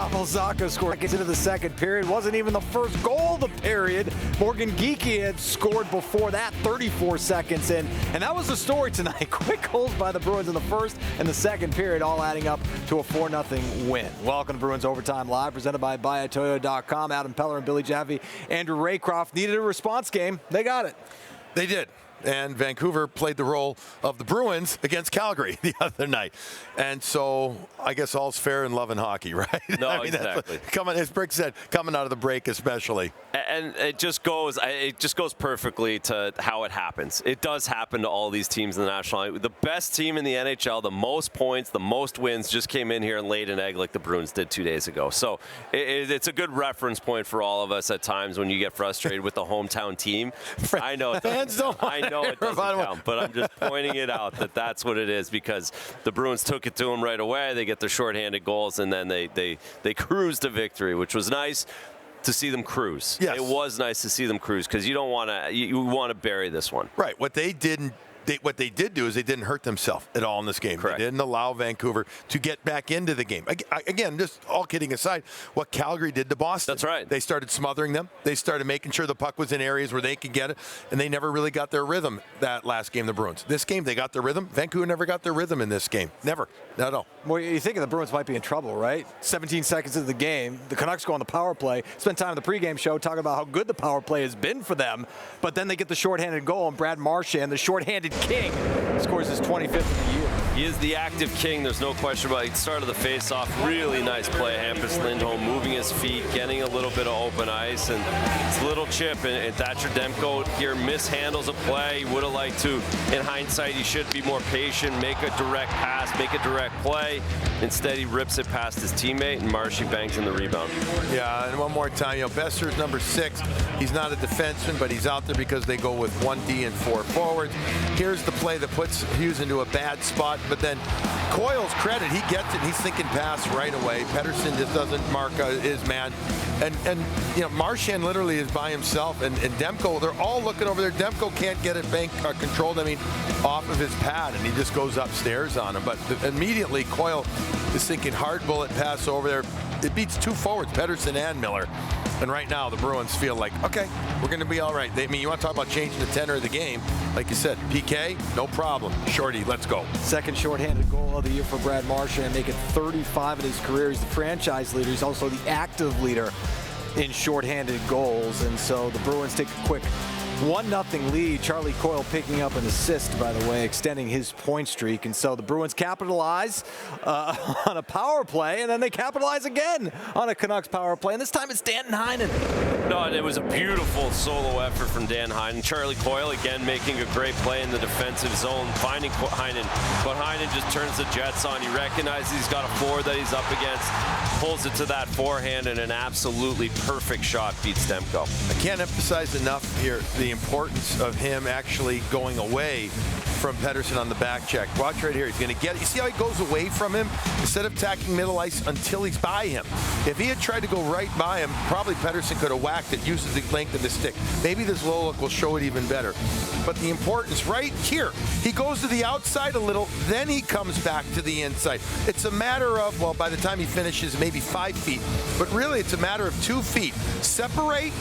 Pavel Zacha scored into the second period. Wasn't even the first goal of the period. Morgan Geeky had scored before that, 34 seconds in. And that was the story tonight. Quick goals by the Bruins in the first and the second period, all adding up to a 4-0 win. Welcome to Bruins Overtime Live, presented by BuyAToyota.com. Adam Peller and Billy Jaffe. Andrew Raycroft needed a response game. They got it. They did. And Vancouver played the role of the Bruins against Calgary the other night. And so I guess all's fair in love and hockey, right? No, exactly. As Brick said, coming out of the break especially. And it just goes perfectly to how it happens. It does happen to all these teams in the National League. The best team in the NHL, the most points, the most wins, just came in here and laid an egg like the Bruins did 2 days ago. So it's a good reference point for all of us at times when you get frustrated with the hometown team. I know it doesn't count, but I'm just pointing it out that that's what it is, because the Bruins took it to them right away. They get their shorthanded goals, and then they cruised to victory, which was nice to see them cruise. Yes. It was nice to see them cruise, because you want to bury this one. Right. What they did do is they didn't hurt themselves at all in this game. Correct. They didn't allow Vancouver to get back into the game. Again, just all kidding aside, what Calgary did to Boston. That's right. They started smothering them. They started making sure the puck was in areas where they could get it, and they never really got their rhythm that last game, the Bruins. This game, they got their rhythm. Vancouver never got their rhythm in this game. Never. Not at all. Well, you think the Bruins might be in trouble, right? 17 seconds into the game, the Canucks go on the power play, spend time in the pregame show talking about how good the power play has been for them, but then they get the shorthanded goal, and Brad Marchand, the shorthanded king, scores his 25th of the year. He is the active king, there's no question about it. He started the face-off, really nice play. Hampus Lindholm moving his feet, getting a little bit of open ice, and it's a little chip, and Thatcher Demko here mishandles a play. He would have liked to, in hindsight, he should be more patient, make a direct pass, make a direct play. Instead, he rips it past his teammate, and Marshy bangs in the rebound. Yeah, and one more time, Besser's number 6. He's not a defenseman, but he's out there because they go with 1D and 4 forwards. Here's the play that puts Hughes into a bad spot, but then Coyle's credit, he gets it, he's thinking pass right away. Pettersson just doesn't mark his man. And Marchand literally is by himself, and Demko, they're all looking over there. Demko can't get it controlled, off of his pad, and he just goes upstairs on him. But immediately, Coyle is thinking hard bullet pass over there. It beats 2 forwards, Pettersson and Miller. And right now, the Bruins feel like, okay, we're going to be all right. You want to talk about changing the tenor of the game. Like you said, PK, no problem. Shorty, let's go. Second shorthanded goal of the year for Brad Marchand, making 35 in his career. He's the franchise leader. He's also the active leader in shorthanded goals. And so the Bruins take a quick 1-0 lead. Charlie Coyle picking up an assist, by the way, extending his point streak. And so the Bruins capitalize on a power play, and then they capitalize again on a Canucks power play. And this time it's Danton Heinen. No, and it was a beautiful solo effort from Dan Heinen. Charlie Coyle again making a great play in the defensive zone, finding Heinen. But Heinen just turns the jets on. He recognizes he's got a forward that he's up against, pulls it to that forehand, and an absolutely perfect shot beats Demko. I can't emphasize enough here the importance of him actually going away from Pettersson on the back check. Watch right here. He's going to get it. You see how he goes away from him instead of attacking middle ice until he's by him. If he had tried to go right by him, probably Pettersson could have whacked it, uses the length of the stick. Maybe this low look will show it even better. But the importance right here, he goes to the outside a little, then he comes back to the inside. It's a matter of, well, by the time he finishes, maybe 5 feet. But really, it's a matter of 2 feet. Separate,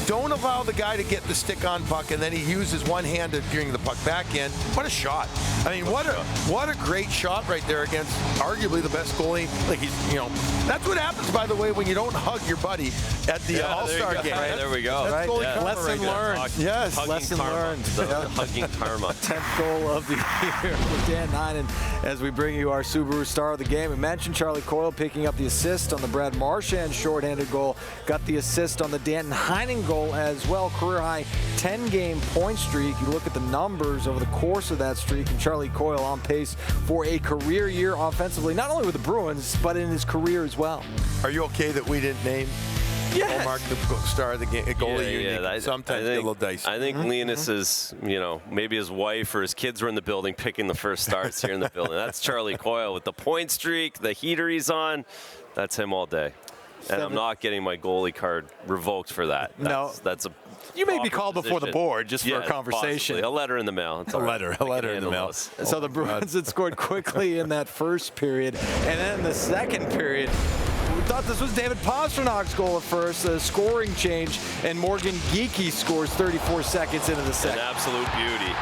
don't allow the guy to get the stick on puck, and then he uses one hand to bring the puck back in. What a shot. What a great shot right there against arguably the best goalie. Like that's what happens, by the way, when you don't hug your buddy at the All-Star game. Right, there we go. Right, lesson learned. Yes, lesson learned. Hugging karma. 10th goal of the year for Dan Heinen as we bring you our Subaru star of the game. We mentioned Charlie Coyle picking up the assist on the Brad Marchand shorthanded goal. Got the assist on the Danton Heinen goal as well. Career high 10-game point streak. You look at the numbers over the course of that streak, and Charlie Coyle on pace for a career year offensively, not only with the Bruins, but in his career as well. Are you okay that we didn't name Ullmark the star of the game, goalie? Yeah. Sometimes get a little dicey. I think Linus is, maybe his wife or his kids were in the building picking the first starts here in the building. That's Charlie Coyle with the point streak, the heater he's on. That's him all day. And I'm not getting my goalie card revoked for that. That's a You may be called before the board just for a conversation. Possibly. A letter in the mail. It's a letter in the mail. So the Bruins had scored quickly in that first period. And then in the second period, thought this was David Pasternak's goal at first, a scoring change, and Morgan Geeky scores 34 seconds into the second. An absolute beauty.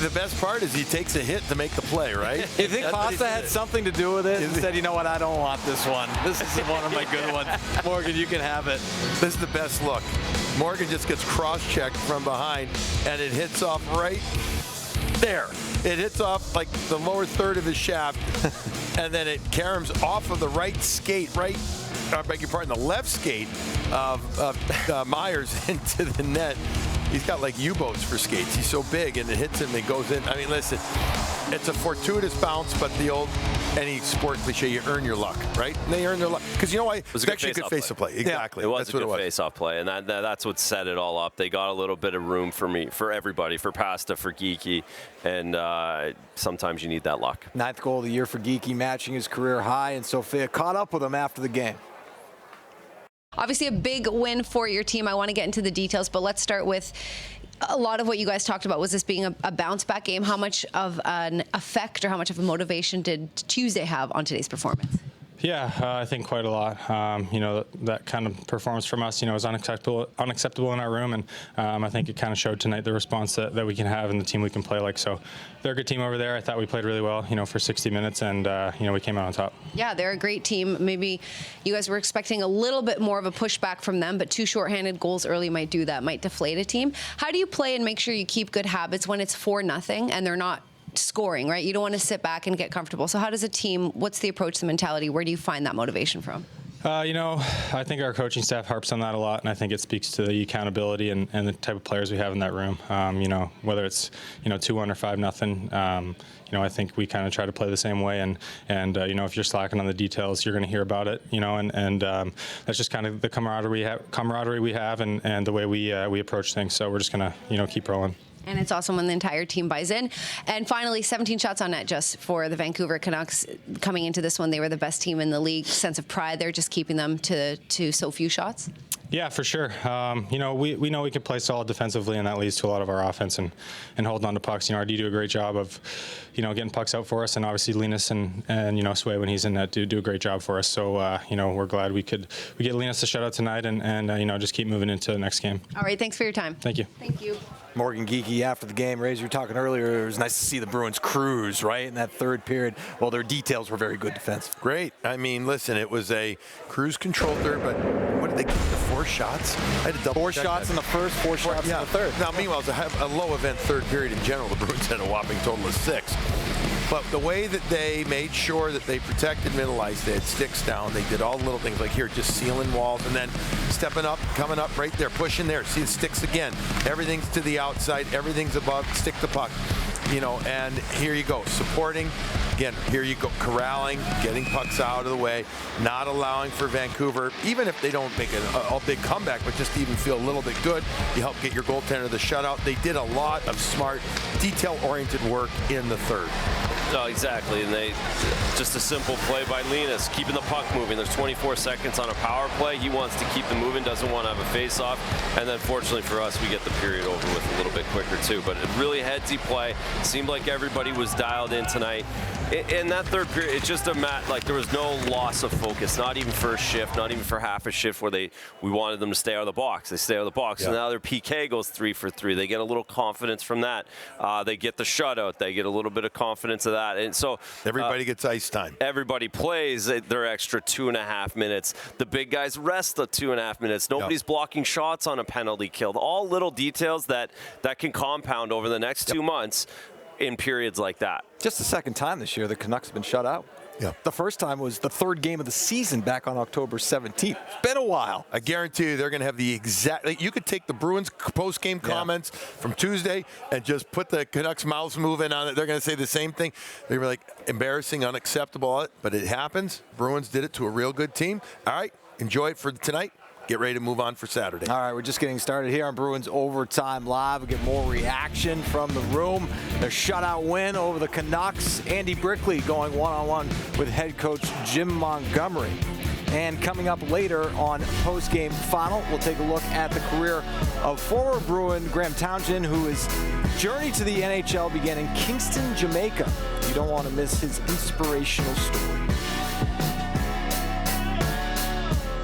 The best part is he takes a hit to make the play, right? You think Pasta had something to do with it and said, you know what, I don't want this one. This is one of my good ones. Morgan, you can have it. This is the best look. Morgan just gets cross-checked from behind, and it hits off right there. It hits off like the lower third of his shaft, and then it caroms off of the right skate, I beg your pardon, the left skate of Myers into the net. He's got like U-boats for skates. He's so big, and it hits him and goes in. I mean, listen, it's a fortuitous bounce, but the old any sport cliche, you earn your luck, right? And they earn their luck. Because you know why? It's actually a good face-off play. Exactly. Yeah, it was a good face-off play, and that's what set it all up. They got a little bit of room for everybody, for Pasta, for Geeky, and sometimes you need that luck. 9th goal of the year for Geeky, matching his career high, and Sophia caught up with him after the game. Obviously a big win for your team. I want to get into the details, but let's start with a lot of what you guys talked about was this being a bounce-back game. How much of an effect or how much of a motivation did Tuesday have on today's performance? Yeah, I think quite a lot. That kind of performance from us, was unacceptable in our room, and I think it kind of showed tonight the response that we can have and the team we can play like. So they're a good team over there. I thought we played really well, for 60 minutes, and we came out on top. Yeah, they're a great team. Maybe you guys were expecting a little bit more of a pushback from them, but 2 shorthanded goals early might do that, might deflate a team. How do you play and make sure you keep good habits when it's 4-0 and they're not scoring, right? You don't want to sit back and get comfortable. So how does a team, what's the approach, the mentality? Where do you find that motivation from? I think our coaching staff harps on that a lot, and I think it speaks to the accountability and the type of players we have in that room. Whether it's 2-1 or 5-0, I think we kind of try to play the same way. And if you're slacking on the details, you're going to hear about it. And that's just kind of the camaraderie we have, and the way we approach things. So we're just going to keep rolling. And it's awesome when the entire team buys in. And finally, 17 shots on net just for the Vancouver Canucks. Coming into this one, they were the best team in the league. Sense of pride there, just keeping them to so few shots. Yeah, for sure. We know we can play solid defensively, and that leads to a lot of our offense and holding on to pucks. Our D do a great job of, getting pucks out for us, and obviously Linus and Sway when he's in net do a great job for us. So we're glad we get Linus a shutout tonight, and just keep moving into the next game. All right, thanks for your time. Thank you. Thank you. Morgan Geeky after the game. Razor, you were talking earlier, it was nice to see the Bruins cruise, right, in that third period. Well, their details were very good defense. Great. I mean, listen, it was a cruise control third, but what did they get? The 4 shots? I had to double 4 shots in the first, 4 shots in the third. Now, meanwhile, it was a low event third period in general. The Bruins had a whopping total of 6. But the way that they made sure that they protected middle ice, they had sticks down, they did all the little things like here, just sealing walls, and then stepping up, coming up right there, pushing there, see the sticks again. Everything's to the outside, everything's above, stick the puck. And here you go, supporting. Again, here you go, corralling, getting pucks out of the way, not allowing for Vancouver, even if they don't make a big comeback, but just even feel a little bit good, you help get your goaltender the shutout. They did a lot of smart, detail-oriented work in the third. Oh, exactly, and just a simple play by Linus, keeping the puck moving. There's 24 seconds on a power play. He wants to keep them moving, doesn't want to have a face-off, and then fortunately for us, we get the period over with a little bit quicker too. But it really headsy play. Seemed like everybody was dialed in tonight. In that third period, it's just there was no loss of focus, not even for a shift, not even for half a shift where we wanted them to stay out of the box. They stay out of the box, and now their PK goes 3 for 3. They get a little confidence from that. They get the shutout. They get a little bit of confidence of that, and so everybody gets ice time. Everybody plays their extra 2.5 minutes. The big guys rest the 2.5 minutes. Nobody's blocking shots on a penalty kill. All little details that can compound over the next 2 months in periods like that. Just the second time this year the Canucks have been shut out. Yeah. The first time was the third game of the season back on October 17th. It's been a while. I guarantee you they're going to have the exact... You could take the Bruins post-game comments from Tuesday and just put the Canucks mouths moving on it. They're going to say the same thing. They were like, embarrassing, unacceptable, but it happens. Bruins did it to a real good team. All right, enjoy it for tonight. Get ready to move on for Saturday. All right, we're just getting started here on Bruins Overtime Live. We get more reaction from the room. Their shutout win over the Canucks. Andy Brickley going one-on-one with head coach Jim Montgomery. And coming up later on Postgame Final, we'll take a look at the career of former Bruin Graham Townsend, who his journey to the NHL began in Kingston, Jamaica. You don't want to miss his inspirational story.